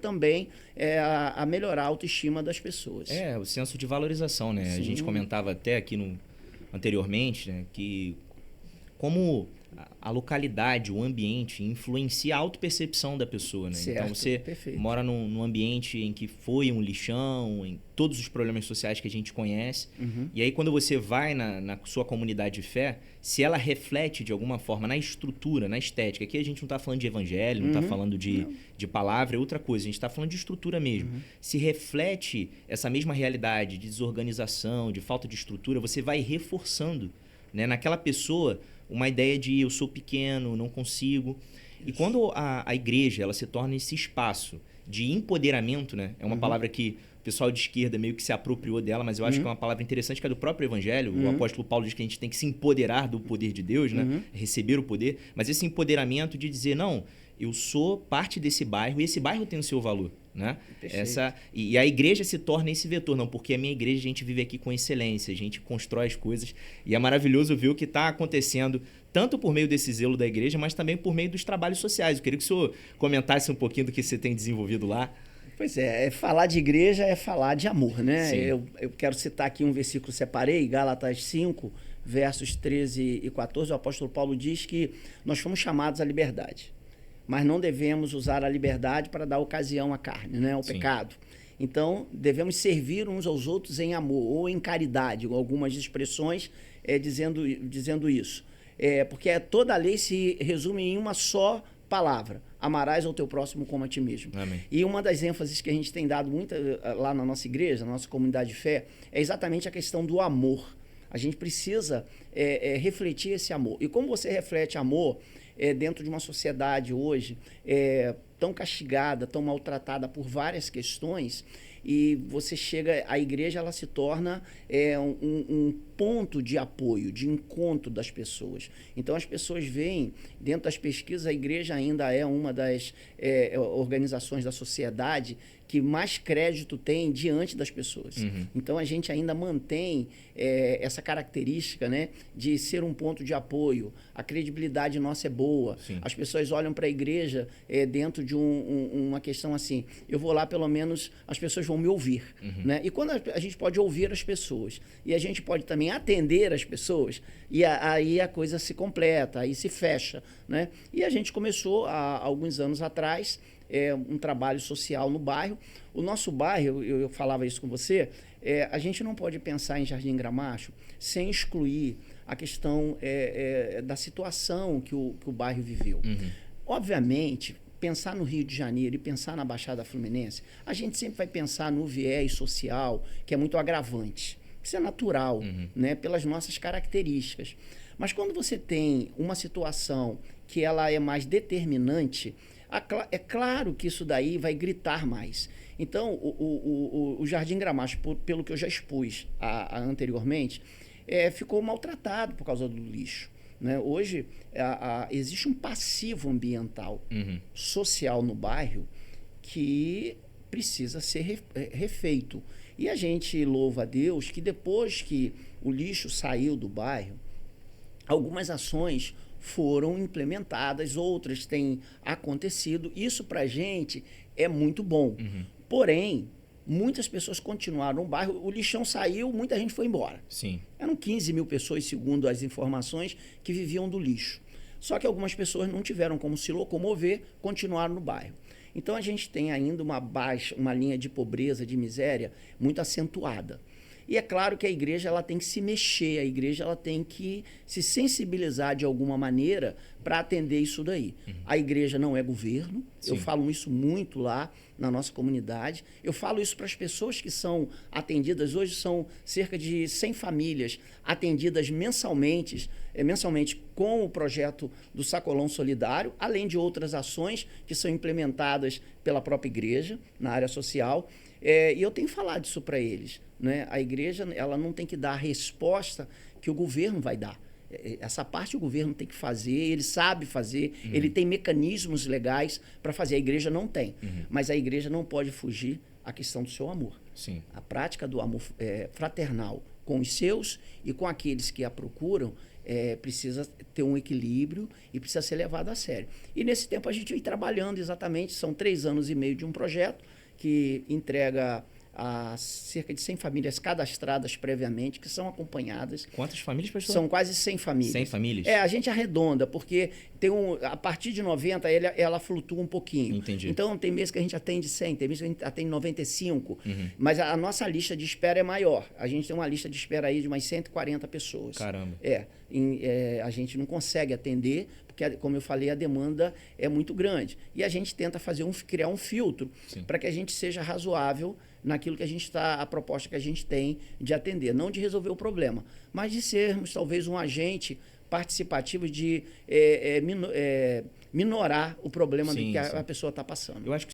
também a melhorar a autoestima das pessoas. O senso de valorização, né? Sim. A gente comentava até aqui anteriormente, né, que como a localidade, o ambiente influencia a autopercepção da pessoa, né? Certo, então você perfeito. mora num ambiente em que foi um lixão, em todos os problemas sociais que a gente conhece. E aí quando você vai na sua comunidade de fé, se ela reflete de alguma forma na estrutura, na estética, aqui a gente não está falando de evangelho, não está falando de palavra, é outra coisa, a gente está falando de estrutura mesmo. Se reflete essa mesma realidade de desorganização, de falta de estrutura, você vai reforçando, né, naquela pessoa uma ideia de eu sou pequeno, não consigo. E quando a igreja ela se torna esse espaço de empoderamento, né? É uma palavra que o pessoal de esquerda meio que se apropriou dela, mas eu acho que é uma palavra interessante, que é do próprio evangelho. O apóstolo Paulo diz que a gente tem que se empoderar do poder de Deus, né? Receber o poder. Mas esse empoderamento de dizer, não, eu sou parte desse bairro e esse bairro tem o seu valor, né? E a igreja se torna esse vetor, não, porque a minha igreja a gente vive aqui com excelência, a gente constrói as coisas e é maravilhoso ver o que está acontecendo tanto por meio desse zelo da igreja, mas também por meio dos trabalhos sociais. Eu queria que o senhor comentasse um pouquinho do que você tem desenvolvido lá. Pois falar de igreja é falar de amor, né? Sim. Eu quero citar aqui um versículo, separei, Gálatas 5, versos 13 e 14, o apóstolo Paulo diz que nós fomos chamados à liberdade, mas não devemos usar a liberdade para dar ocasião à carne, né? Ao pecado. Então, devemos servir uns aos outros em amor ou em caridade, algumas expressões dizendo isso. Porque toda a lei se resume em uma só palavra: amarás ao teu próximo como a ti mesmo. Amém. E uma das ênfases que a gente tem dado muito lá na nossa igreja, na nossa comunidade de fé, é exatamente a questão do amor. A gente precisa refletir esse amor. E como você reflete amor dentro de uma sociedade hoje tão castigada, tão maltratada por várias questões, e você chega, a igreja ela se torna um ponto de apoio, de encontro das pessoas. Então as pessoas veem, dentro das pesquisas, a igreja ainda é uma das organizações da sociedade que mais crédito tem diante das pessoas. Então a gente ainda mantém essa característica, né, de ser um ponto de apoio. A credibilidade nossa é boa. Sim. As pessoas olham para a igreja dentro de uma questão assim: eu vou lá, pelo menos as pessoas vão me ouvir. Né? E quando a gente pode ouvir as pessoas e a gente pode também atender as pessoas, e aí a coisa se completa, aí se fecha. Né? E a gente começou há alguns anos atrás um trabalho social no bairro. O nosso bairro, eu falava isso com você, a gente não pode pensar em Jardim Gramacho sem excluir a questão da situação que o bairro viveu. Obviamente, pensar no Rio de Janeiro e pensar na Baixada Fluminense, a gente sempre vai pensar no viés social, que é muito agravante. Isso é natural, né, pelas nossas características. Mas quando você tem uma situação que ela é mais determinante, é claro que isso daí vai gritar mais. Então, o Jardim Gramacho, pelo que eu já expus anteriormente, ficou maltratado por causa do lixo. Né? Hoje, existe um passivo ambiental social no bairro que precisa ser refeito. E a gente louva a Deus que depois que o lixo saiu do bairro, algumas ações foram implementadas, outras têm acontecido. Isso para a gente é muito bom. Porém, muitas pessoas continuaram no bairro, o lixão saiu, muita gente foi embora. Sim. Eram 15 mil pessoas, segundo as informações, que viviam do lixo. Só que algumas pessoas não tiveram como se locomover, continuaram no bairro. Então a gente tem ainda uma linha de pobreza, de miséria muito acentuada. E é claro que a igreja ela tem que se mexer, a igreja ela tem que se sensibilizar de alguma maneira para atender isso daí. A igreja não é governo, eu falo isso muito lá na nossa comunidade. Eu falo isso para as pessoas que são atendidas. Hoje são cerca de 100 famílias atendidas mensalmente com o projeto do Sacolão Solidário, além de outras ações que são implementadas pela própria igreja na área social. E eu tenho falado isso para eles. Né? A igreja ela não tem que dar a resposta que o governo vai dar. Essa parte o governo tem que fazer, ele sabe fazer, ele tem mecanismos legais para fazer. A igreja não tem, mas a igreja não pode fugir à questão do seu amor. Sim. A prática do amor fraternal com os seus e com aqueles que a procuram, precisa ter um equilíbrio e precisa ser levado a sério. E nesse tempo a gente vem trabalhando exatamente, são 3 anos e meio de um projeto que entrega a cerca de 100 famílias cadastradas previamente, que são acompanhadas. Quantas famílias, pastor? São quase 100 famílias. 100 famílias? A gente arredonda, porque a partir de 90 ela flutua um pouquinho. Entendi. Então tem mês que a gente atende 100, tem mês que a gente atende 95, mas a nossa lista de espera é maior. A gente tem uma lista de espera aí de umas 140 pessoas. Caramba. A gente não consegue atender, porque, como eu falei, a demanda é muito grande. E a gente tenta criar um filtro para que a gente seja razoável naquilo que a proposta que a gente tem de atender. Não de resolver o problema, mas de sermos talvez um agente participativo de minorar o problema que a pessoa está passando. Eu acho que